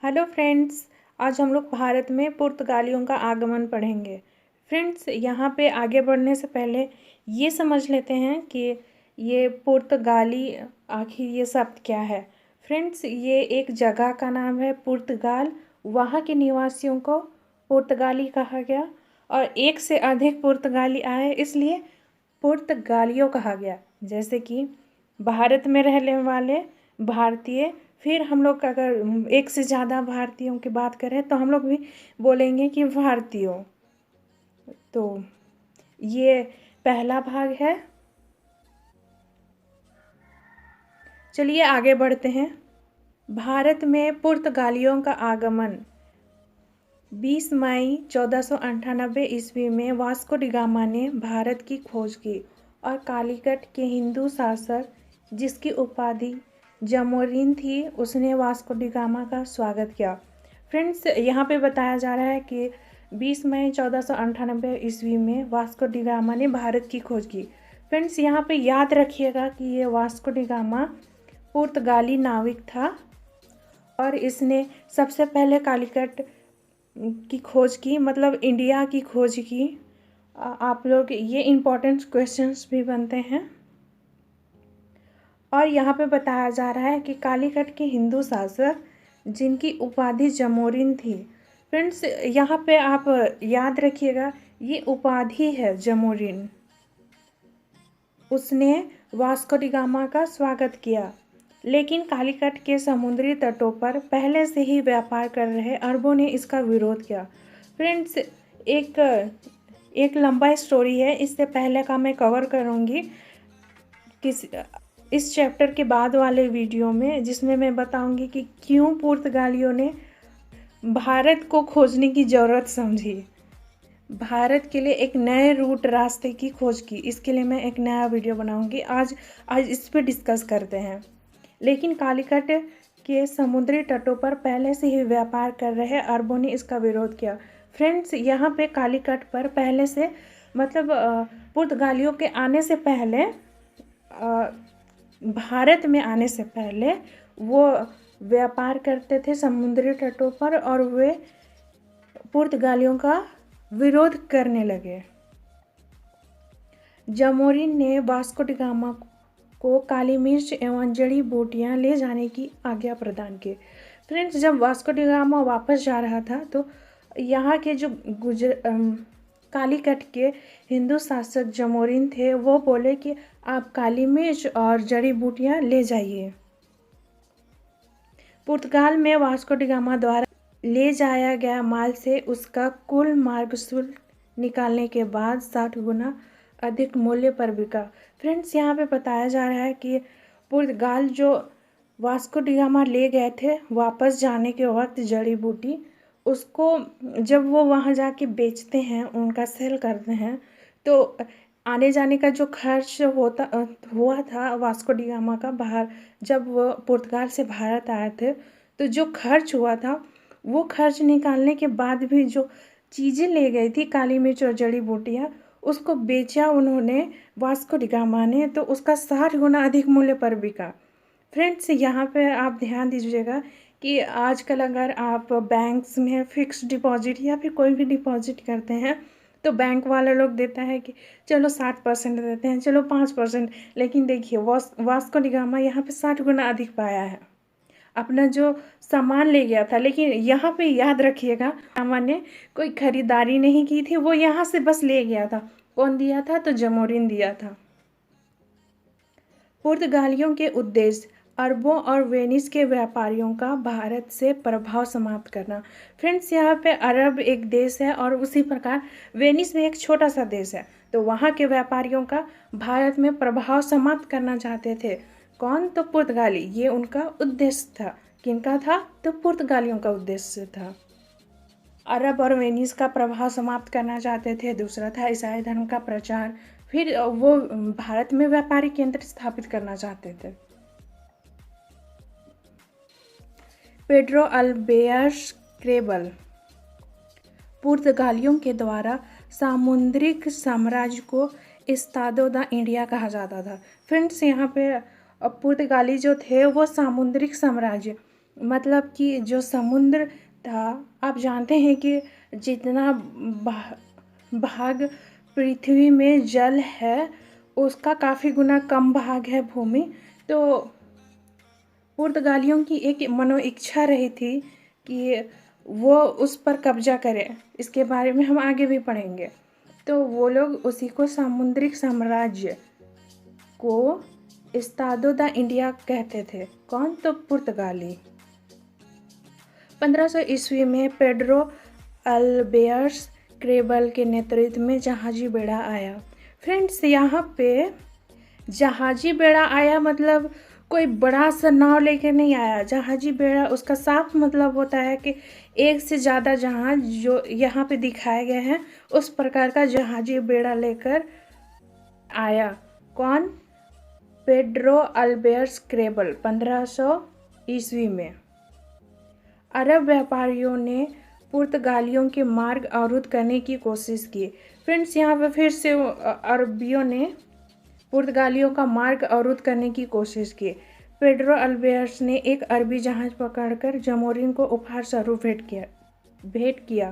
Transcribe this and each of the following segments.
Hello friends. आज हम लोग भारत में पुर्तगालियों का आगमन पढ़ेंगे। फ्रेंड्स, यहाँ पे आगे बढ़ने से पहले ये समझ लेते हैं कि ये पुर्तगाली आखिर ये शब्द क्या है। फ्रेंड्स, ये एक जगह का नाम है पुर्तगाल। वहाँ के निवासियों को पुर्तगाली कहा गया और एक से अधिक पुर्तगाली आए इसलिए पुर्तगालियों कहा गया। जैसे कि भारत में रहने वाले भारतीय, फिर हम लोग अगर एक से ज़्यादा भारतीयों की बात करें तो हम लोग भी बोलेंगे कि भारतीयों। तो ये पहला भाग है। चलिए आगे बढ़ते हैं। भारत में पुर्तगालियों का आगमन 20 मई 1498 ईस्वी में वास्को डी गामा ने भारत की खोज की और कालीकट के हिंदू शासक, जिसकी उपाधि जमोरिन थी, उसने वास्को डी गामा का स्वागत किया। फ्रेंड्स, यहाँ पे बताया जा रहा है कि 20 मई 1498 ईस्वी में वास्को डी गामा ने भारत की खोज की। फ्रेंड्स, यहाँ पे याद रखिएगा कि ये वास्को डी गामा पुर्तगाली नाविक था और इसने सबसे पहले कालीकट की खोज की, मतलब इंडिया की खोज की। आप लोग ये इम्पोर्टेंट क्वेश्चंस भी बनते हैं। और यहाँ पे बताया जा रहा है कि कालीकट के हिंदू शासक, जिनकी उपाधि जमोरिन थी। फ्रेंड्स, यहाँ पे आप याद रखिएगा ये उपाधि है जमोरिन। उसने वास्को डी गामा का स्वागत किया, लेकिन कालीकट के समुद्री तटों पर पहले से ही व्यापार कर रहे अरबों ने इसका विरोध किया। फ्रेंड्स, एक लंबा स्टोरी है, इससे पहले का मैं कवर करूँगी इस चैप्टर के बाद वाले वीडियो में, जिसमें मैं बताऊंगी कि क्यों पुर्तगालियों ने भारत को खोजने की ज़रूरत समझी, भारत के लिए एक नए रूट रास्ते की खोज की। इसके लिए मैं एक नया वीडियो बनाऊंगी। आज इस पर डिस्कस करते हैं। लेकिन कालीकट के समुद्री तटों पर पहले से ही व्यापार कर रहे अरबों ने इसका विरोध किया। फ्रेंड्स, यहाँ पे कालीकट पर पहले से, मतलब पुर्तगालियों के आने से पहले, भारत में आने से पहले वो व्यापार करते थे समुद्री तटों पर और वे पुर्तगालियों का विरोध करने लगे। जमोरिन ने वास्को डी गामा को काली मिर्च एवं जड़ी बूटियां ले जाने की आज्ञा प्रदान की। फ्रेंड्स, जब वास्को डी गामा वापस जा रहा था तो यहाँ के जो कालीकट के हिंदू शासक जमोरिन थे, वो बोले कि आप काली मिर्च और जड़ी बूटियां ले जाइए। पुर्तगाल में वास्को डी गामा द्वारा ले जाया गया माल से उसका कुल मार्ग शुल्क निकालने के बाद 60 गुना अधिक मूल्य पर बिका। फ्रेंड्स, यहाँ पे बताया जा रहा है कि पुर्तगाल जो वास्को डी गामा ले गए थे वापस जाने के वक्त जड़ी बूटी, उसको जब वो वहाँ जाके बेचते हैं, उनका सेल करते हैं, तो आने जाने का जो खर्च हुआ था वास्को डी गामा का, बाहर जब वो पुर्तगाल से भारत आए थे, तो जो खर्च हुआ था वो खर्च निकालने के बाद भी जो चीज़ें ले गई थी, काली मिर्च और जड़ी बूटियाँ, उसको बेचा उन्होंने वास्को डी गामा ने, तो उसका 60 गुना अधिक मूल्य पर बिका। फ्रेंड्स, यहाँ पे आप ध्यान दीजिएगा कि आजकल अगर आप बैंक्स में फिक्स डिपॉजिट या फिर कोई भी डिपॉजिट करते हैं तो बैंक वाले लोग देता है कि चलो 60% देते हैं, चलो 5%, लेकिन देखिए वास्को डी गामा यहाँ पे 60 गुना अधिक पाया है। अपना जो सामान ले गया था, लेकिन यहाँ पे याद रखिएगा गामा ने कोई खरीदारी नहीं की थी, वो यहाँ से बस ले गया था। कौन दिया था? तो जमोरिन दिया था। पुर्तगालियों के उद्देश्य अरबों और वेनिस के व्यापारियों का भारत से प्रभाव समाप्त करना। फ्रेंड्स, यहाँ पे अरब एक देश है और उसी प्रकार वेनिस भी एक छोटा सा देश है, तो वहाँ के व्यापारियों का भारत में प्रभाव समाप्त करना चाहते थे। कौन? तो पुर्तगाली। ये उनका उद्देश्य था। किनका था? तो पुर्तगालियों का उद्देश्य था। अरब और वेनिस का प्रभाव समाप्त करना चाहते थे। दूसरा था ईसाई धर्म का प्रचार। फिर वो भारत में व्यापारी केंद्र स्थापित करना चाहते थे। पेड्रो अल्बेयर्स क्रेबल पुर्तगालियों के द्वारा सामुद्रिक साम्राज्य को एस्तादो द इंडिया कहा जाता था। फ्रेंड्स, यहाँ पे पुर्तगाली जो थे वो सामुद्रिक साम्राज्य, मतलब कि जो समुद्र था, आप जानते हैं कि जितना भाग पृथ्वी में जल है उसका काफ़ी गुना कम भाग है भूमि। तो पुर्तगालियों की एक मनोइच्छा रही थी कि वो उस पर कब्जा करें। इसके बारे में हम आगे भी पढ़ेंगे। तो वो लोग उसी को सामुद्रिक साम्राज्य को इस्तादो दा इंडिया कहते थे। कौन? तो पुर्तगाली। 1500 ईस्वी में पेड्रो अल्बेयर्स क्रेबल के नेतृत्व में जहाजी बेड़ा आया। फ्रेंड्स, यहाँ पे जहाजी बेड़ा आया मतलब कोई बड़ा सा नाव लेकर नहीं आया। जहाजी बेड़ा उसका साफ मतलब होता है कि एक से ज़्यादा जहाज जो यहाँ पे दिखाए गए हैं उस प्रकार का जहाजी बेड़ा लेकर आया। कौन? पेड्रो अल्बेयर्स क्रेबल 1500 ईस्वी में। अरब व्यापारियों ने पुर्तगालियों के मार्ग अवरुद्ध करने की कोशिश की। फ्रेंड्स, यहाँ पे फिर से अरबियों ने पुर्तगालियों का मार्ग अवरुद्ध करने की कोशिश की। पेड्रो अल्बेयर्स ने एक अरबी जहाज पकड़कर जमोरिन को उपहार स्वरूप भेंट किया।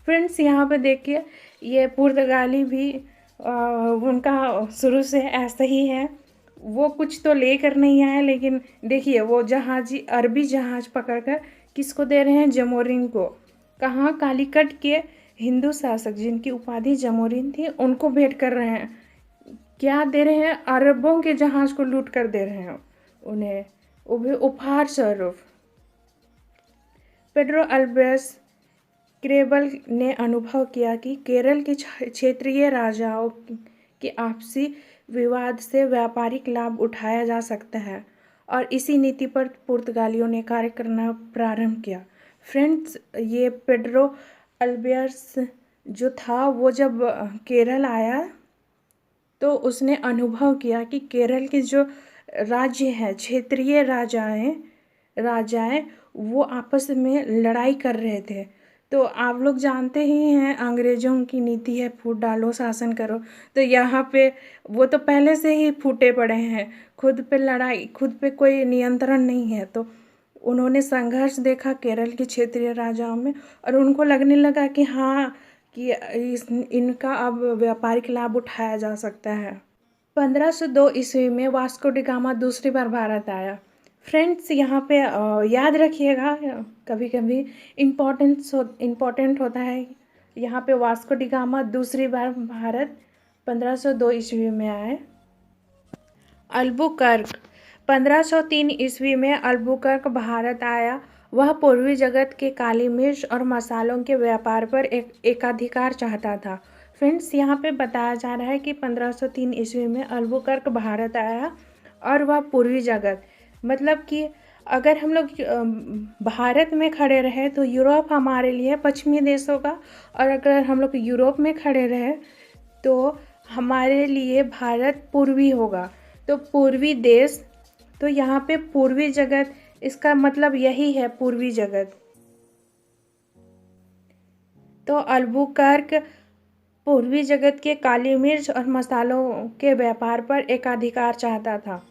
फ्रेंड्स, यहाँ पे देखिए ये पुर्तगाली भी उनका शुरू से ऐसा ही है। वो कुछ तो लेकर नहीं आए, लेकिन देखिए वो अरबी जहाज पकड़कर किसको दे रहे हैं? जमोरिन को। कहाँ? कालीकट के हिंदू शासक जिनकी उपाधि जमोरिन थी उनको भेंट कर रहे हैं। क्या दे रहे हैं? अरबों के जहाज को लूट कर दे रहे हैं उन्हें, वो भी उपहार स्वरूप। पेड्रो अल्बेयर्स क्रेबल ने अनुभव किया कि केरल के क्षेत्रीय राजाओं के आपसी विवाद से व्यापारिक लाभ उठाया जा सकता है और इसी नीति पर पुर्तगालियों ने कार्य करना प्रारंभ किया। फ्रेंड्स, ये पेड्रो अल्बेयर्स जो था वो जब केरल आया तो उसने अनुभव किया कि केरल के जो राज्य हैं, क्षेत्रीय राजाएं वो आपस में लड़ाई कर रहे थे। तो आप लोग जानते ही हैं अंग्रेज़ों की नीति है फूट डालो शासन करो। तो यहाँ पे वो तो पहले से ही फूटे पड़े हैं, खुद पे लड़ाई, खुद पे कोई नियंत्रण नहीं है। तो उन्होंने संघर्ष देखा केरल के क्षेत्रीय राजाओं में और उनको लगने लगा कि हाँ कि इनका अब व्यापारिक लाभ उठाया जा सकता है। 1502 ईस्वी में वास्को डी गामा दूसरी बार भारत आया। फ्रेंड्स, यहाँ पे याद रखिएगा, कभी कभी इम्पोर्टेंट होता है। यहाँ पे वास्को डी गामा दूसरी बार भारत 1502 ईस्वी में आए। अल्बुकर्क 1503 ईस्वी में अल्बुकर्क भारत आया। वह पूर्वी जगत के काली मिर्च और मसालों के व्यापार पर एकाधिकार चाहता था। फ्रेंड्स, यहाँ पे बताया जा रहा है कि 1503 ईस्वी में अल्बुकर्क भारत आया और वह पूर्वी जगत मतलब कि अगर हम लोग भारत में खड़े रहे तो यूरोप हमारे लिए पश्चिमी देशों का, और अगर हम लोग यूरोप में खड़े रहे तो हमारे लिए भारत पूर्वी होगा। तो पूर्वी देश, तो यहाँ पे पूर्वी जगत, इसका मतलब यही है पूर्वी जगत। तो अल्बुकर्क पूर्वी जगत के काली मिर्च और मसालों के व्यापार पर एकाधिकार चाहता था।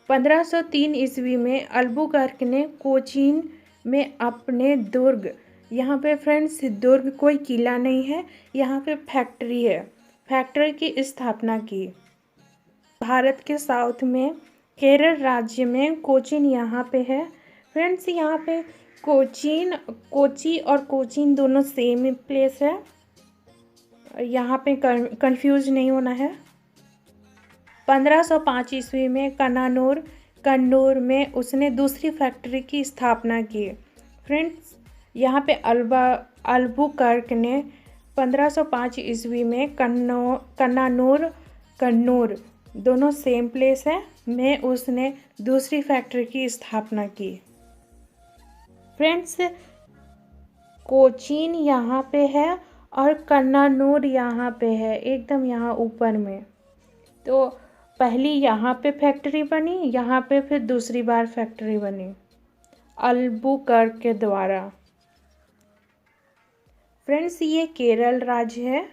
1503 ईस्वी में अल्बुकर्क ने कोचीन में अपने दुर्ग, यहाँ पे फ्रेंड्स दुर्ग कोई किला नहीं है, यहाँ पे फैक्ट्री है, फैक्ट्री की स्थापना की। भारत के साउथ में केरल राज्य में कोचीन यहाँ पे है। फ्रेंड्स, यहाँ पे कोची और कोचीन दोनों सेम प्लेस है, यहाँ पे कंफ्यूज नहीं होना है। 1505 ईस्वी में कन्नूर में उसने दूसरी फैक्ट्री की स्थापना की। फ्रेंड्स, यहाँ पे अल्बुकर्क ने 1505 ईस्वी में कन्नूर दोनों सेम प्लेस है में उसने दूसरी फैक्ट्री की स्थापना की। फ्रेंड्स, कोचीन यहाँ पे है और कन्नूर यहाँ पे है, एकदम यहाँ ऊपर में। तो पहली यहाँ पे फैक्ट्री बनी, यहाँ पे फिर दूसरी बार फैक्ट्री बनी अल्बुकर्क के द्वारा। फ्रेंड्स, ये केरल राज्य है।